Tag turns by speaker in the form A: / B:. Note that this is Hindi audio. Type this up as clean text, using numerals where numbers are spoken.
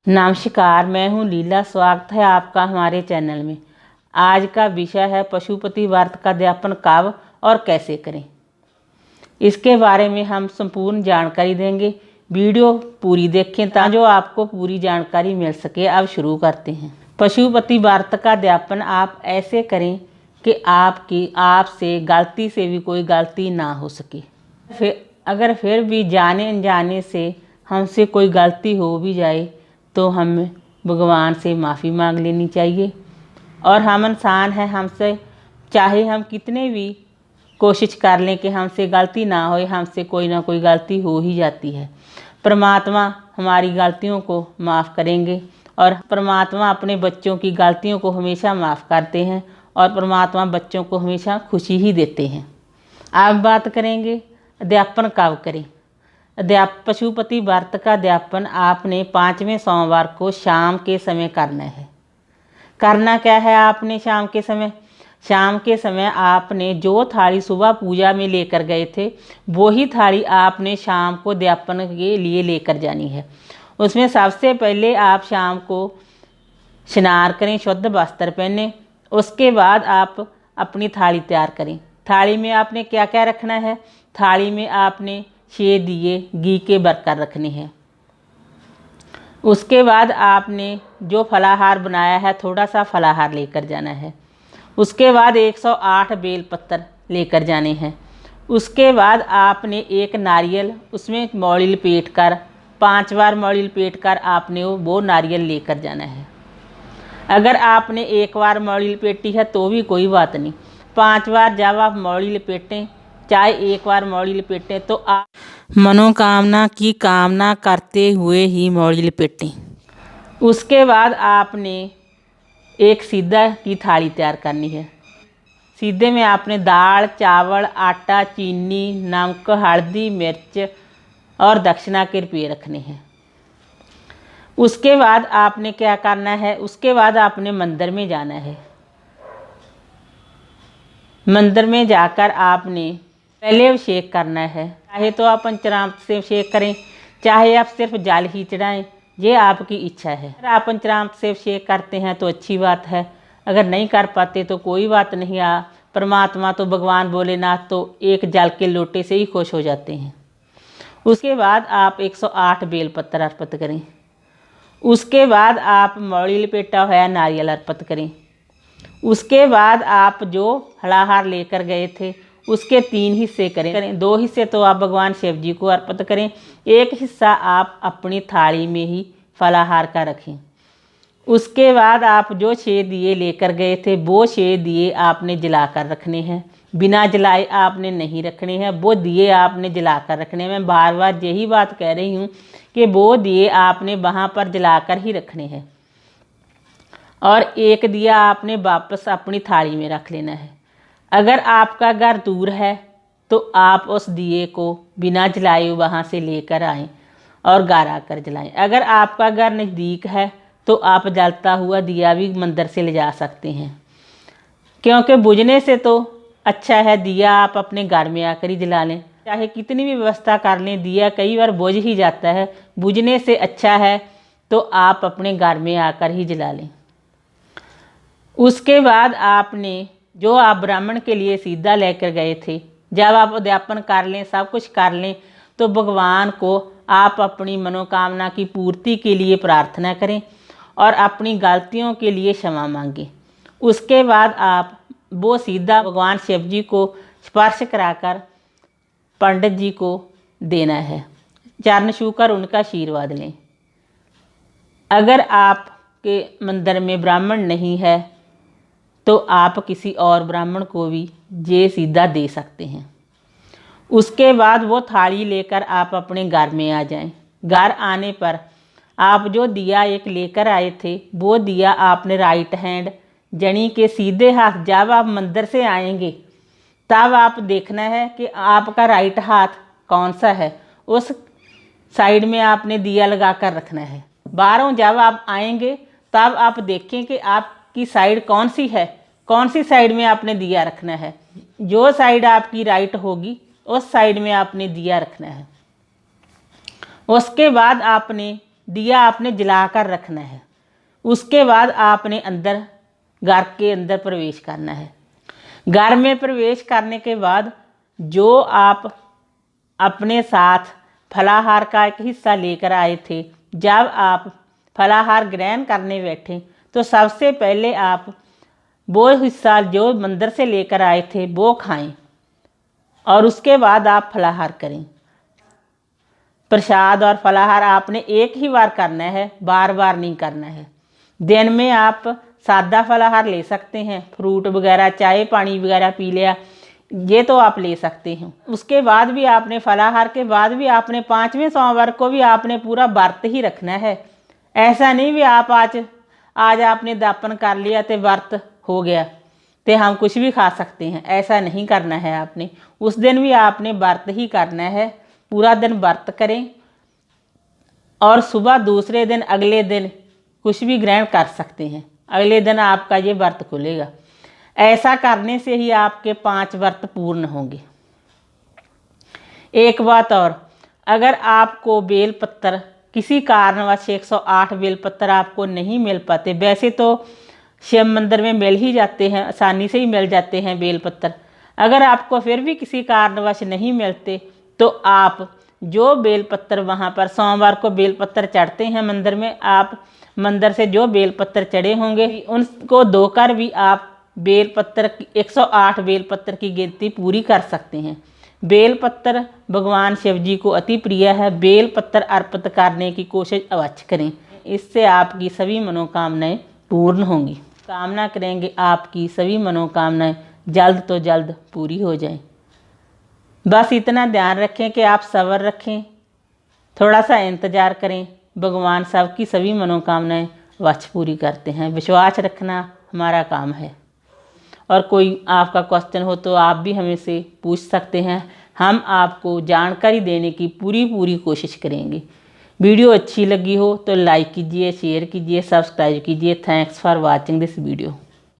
A: नमस्कार, मैं हूं लीला। स्वागत है आपका हमारे चैनल में। आज का विषय है पशुपति व्रत का अध्यापन कब और कैसे करें। इसके बारे में हम संपूर्ण जानकारी देंगे। वीडियो पूरी देखें ताकि जो आपको पूरी जानकारी मिल सके। अब शुरू करते हैं। पशुपति व्रत का अध्यापन आप ऐसे करें कि आपसे गलती से भी कोई गलती ना हो सके। अगर फिर भी जाने अनजाने से हमसे कोई गलती हो भी जाए तो हमें भगवान से माफ़ी मांग लेनी चाहिए। और हम इंसान हैं, हमसे चाहे हम कितने भी कोशिश कर लें कि हमसे गलती ना हो, हमसे कोई ना कोई गलती हो ही जाती है। परमात्मा हमारी गलतियों को माफ़ करेंगे और परमात्मा अपने बच्चों की गलतियों को हमेशा माफ़ करते हैं और परमात्मा बच्चों को हमेशा खुशी ही देते हैं। अब बात करेंगे अध्यापन कब करें। पशुपति व्रत का अध्यापन आपने 5वें सोमवार को शाम के समय करना है। करना क्या है आपने शाम के समय आपने जो थाली सुबह पूजा में लेकर गए थे वो ही थाली आपने शाम को अध्यापन के लिए लेकर जानी है। उसमें सबसे पहले आप शाम को स्नान करें, शुद्ध वस्त्र पहने। उसके बाद आप अपनी थाली तैयार करें। थाली में आपने क्या क्या रखना है। थाली में आपने 6 दिए घी के बरकर रखने हैं। उसके बाद आपने जो फलाहार बनाया है थोड़ा सा फलाहार लेकर जाना है। उसके बाद 108 बेलपत्र लेकर जाने हैं। उसके बाद आपने एक नारियल उसमें मौली लपेट कर 5 बार मौली लपेट कर आपने वो नारियल लेकर जाना है। अगर आपने एक बार मौली लपेटी है तो भी कोई बात नहीं। 5 बार जब आप मौली लपेटें, चाहे एक बार मौली लपेटें, तो आप मनोकामना की कामना करते हुए ही मौली लपेटें। उसके बाद आपने एक सीधा की थाली तैयार करनी है। सीधे में आपने दाल, चावल, आटा, चीनी, नमक, हल्दी, मिर्च और दक्षिणा के रुपये रखने हैं। उसके बाद आपने क्या करना है। उसके बाद आपने मंदिर में जाना है। मंदिर में जाकर आपने पहले अभिषेक करना है। चाहे तो आप पंचामृत से अभिषेक करें, चाहे आप सिर्फ जल ही चढ़ाएं, ये आपकी इच्छा है। अगर आप पंचामृत से अभिषेक करते हैं तो अच्छी बात है, अगर नहीं कर पाते तो कोई बात नहीं। परमात्मा तो भगवान भोलेनाथ तो एक जल के लोटे से ही खुश हो जाते हैं। उसके बाद आप 108 बेलपत्र अर्पित करें। उसके बाद आप मौली लपेटा हुआ नारियल अर्पित करें। उसके बाद आप जो फलाहार लेकर गए थे उसके 3 हिस्से करें। 2 हिस्से तो आप भगवान शिव जी को अर्पित करें, एक हिस्सा आप अपनी थाली में ही फलाहार का रखें। उसके बाद आप जो 6 दिए लेकर गए थे वो 6 दिए आपने जलाकर रखने हैं। बिना जलाए आपने नहीं रखने हैं, वो दिए आपने जलाकर रखने हैं। मैं बार बार यही बात कह रही हूँ कि वो दिए आपने वहाँ पर जलाकर ही रखने हैं और एक दिया आपने वापस अपनी थाली में रख लेना है। अगर आपका घर दूर है तो आप उस दिए को बिना जलाए वहाँ से लेकर आएँ और घर आकर जलाएं। अगर आपका घर नज़दीक है तो आप जलता हुआ दिया भी मंदिर से ले जा सकते हैं, क्योंकि बुझने से तो अच्छा है दिया आप अपने घर में आकर ही जला लें। चाहे कितनी भी व्यवस्था कर लें, दिया कई बार बुझ ही जाता है। बुझने से अच्छा है तो आप अपने घर में आकर ही जला लें। उसके बाद आपने जो आप ब्राह्मण के लिए सीधा लेकर गए थे, जब आप अध्यापन कर लें, सब कुछ कर लें, तो भगवान को आप अपनी मनोकामना की पूर्ति के लिए प्रार्थना करें और अपनी गलतियों के लिए क्षमा मांगें। उसके बाद आप वो सीधा भगवान शिव जी को स्पर्श कराकर पंडित जी को देना है, चरण छूकर उनका आशीर्वाद लें। अगर आपके मंदिर में ब्राह्मण नहीं है तो आप किसी और ब्राह्मण को भी ये सीधा दे सकते हैं। उसके बाद वो थाली लेकर आप अपने घर में आ जाएं। घर आने पर आप जो दिया एक लेकर आए थे वो दिया आपने राइट हैंड जनी के सीधे हाथ, जब आप मंदिर से आएंगे तब आप देखना है कि आपका राइट हाथ कौन सा है, उस साइड में आपने दिया लगा कर रखना है। बाहरों जब आप आएंगे तब आप देखें कि आपकी साइड कौन सी है, कौन सी साइड में आपने दिया रखना है। जो साइड आपकी राइट होगी उस साइड में आपने दिया रखना है। उसके बाद आपने दिया आपने जलाकर रखना है। उसके बाद आपने अंदर घर के अंदर प्रवेश करना है। घर में प्रवेश करने के बाद जो आप अपने साथ फलाहार का एक हिस्सा लेकर आए थे, जब आप फलाहार ग्रहण करने बैठे तो सबसे पहले आप वो हिस्सा जो मंदिर से लेकर आए थे वो खाएं और उसके बाद आप फलाहार करें। प्रसाद और फलाहार आपने एक ही बार करना है, बार बार नहीं करना है। दिन में आप सादा फलाहार ले सकते हैं, फ्रूट वगैरह, चाय पानी वगैरह पी लिया, ये तो आप ले सकते हैं। उसके बाद भी आपने फलाहार के बाद भी आपने 5वें सोमवार को भी आपने पूरा व्रत ही रखना है। ऐसा नहीं भी आप आज आपने दापन कर लिया तो व्रत हो गया तो हम कुछ भी खा सकते हैं, ऐसा नहीं करना है आपने। उस दिन भी आपने व्रत ही करना है, पूरा दिन व्रत करें और सुबह दूसरे दिन अगले दिन कुछ भी ग्रहण कर सकते हैं। अगले दिन आपका ये व्रत खुलेगा। ऐसा करने से ही आपके 5 व्रत पूर्ण होंगे। एक बात और, अगर आपको बेलपत्र किसी कारणवश 108 बेलपत्र आपको नहीं मिल पाते, वैसे तो शिव मंदिर में मिल ही जाते हैं, आसानी से ही मिल जाते हैं बेलपत्र। अगर आपको फिर भी किसी कारणवश नहीं मिलते तो आप जो बेलपत्र वहाँ पर सोमवार को बेलपत्र चढ़ते हैं मंदिर में, आप मंदिर से जो बेलपत्र चढ़े होंगे उनको धोकर भी आप बेलपत्र 108 बेलपत्र की गिनती पूरी कर सकते हैं। बेलपत्र भगवान शिव जी को अति प्रिय है। बेलपत्र अर्पित करने की कोशिश अवश्य करें, इससे आपकी सभी मनोकामनाएं पूर्ण होंगी। कामना करेंगे आपकी सभी मनोकामनाएं जल्द तो जल्द पूरी हो जाएं। बस इतना ध्यान रखें कि आप सब्र रखें, थोड़ा सा इंतज़ार करें। भगवान सबकी सभी मनोकामनाएं अवश्य पूरी करते हैं। विश्वास रखना हमारा काम है। और कोई आपका क्वेश्चन हो तो आप भी हमें से पूछ सकते हैं, हम आपको जानकारी देने की पूरी कोशिश करेंगे। वीडियो अच्छी लगी हो तो लाइक कीजिए, शेयर कीजिए, सब्सक्राइब कीजिए। Thanks for watching this video.